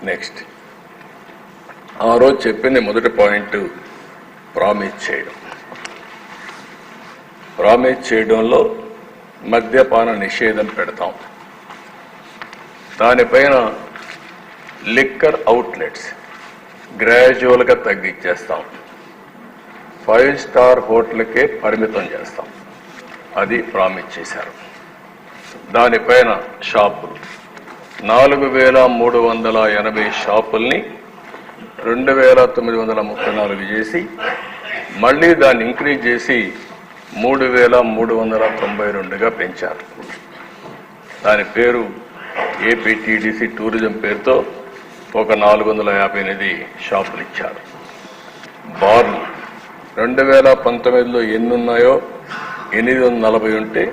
Next ఆ రోజు చెప్పింది మొదటి పాయింట్ ప్రామిస్ చేయడం. ప్రామిస్ చేయడంలో మద్యపాన నిషేధం పెడతాం. దానిపైన లిక్కర్ అవుట్లెట్స్ గ్రాడ్యువల్గా తగ్గించేస్తాం. 5 స్టార్ హోటల్కే పరిమితం చేస్తాం. అది ప్రామిస్ చేశారు. దానిపైన షాపులు 4,380 షాపుల్ని 2,934 చేసి మళ్ళీ దాన్ని ఇంక్రీజ్ చేసి 3,392గా పెంచారు. దాని పేరు ఏపీటీడీసీ టూరిజం పేరుతో ఒక 458 షాపులు ఇచ్చారు. బార్లు 2019లో ఎన్ని ఉన్నాయో 840 ఉంటే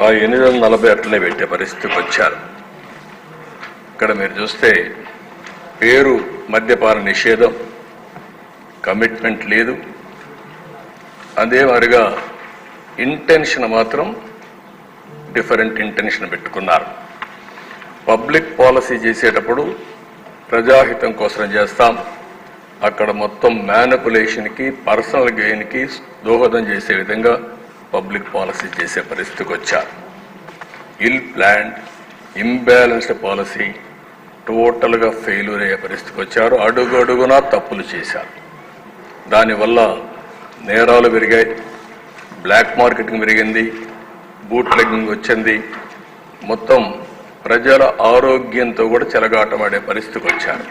ఆ 840 అట్లనే పెట్టే పరిస్థితికి వచ్చారు. ఇక్కడ మీరు చూస్తే పేరు మద్యపాన నిషేధం, కమిట్మెంట్ లేదు. అదే మరిగా ఇంటెన్షన్ మాత్రం డిఫరెంట్ ఇంటెన్షన్ పెట్టుకున్నారు. పబ్లిక్ పాలసీ చేసేటప్పుడు ప్రజాహితం కోసం చేస్తాం. అక్కడ మొత్తం మ్యానిపులేషన్కి, పర్సనల్ గెయిన్కి దోహదం చేసే విధంగా పబ్లిక్ పాలసీ చేసే పరిస్థితికి వచ్చారు. ఇల్ ప్లాన్డ్, ఇంబ్యాలెన్స్డ్ పాలసీ టోటల్గా ఫెయిల్యూర్ అయ్యే పరిస్థితికి వచ్చారు. అడుగడుగునా తప్పులు చేశారు. దానివల్ల నేరాలు పెరిగాయి, బ్లాక్ మార్కెటింగ్ పెరిగింది, బూట్ లెగ్గింగ్ వచ్చింది. మొత్తం ప్రజల ఆరోగ్యంతో కూడా చెలగాటమాడే పరిస్థితికి వచ్చారు.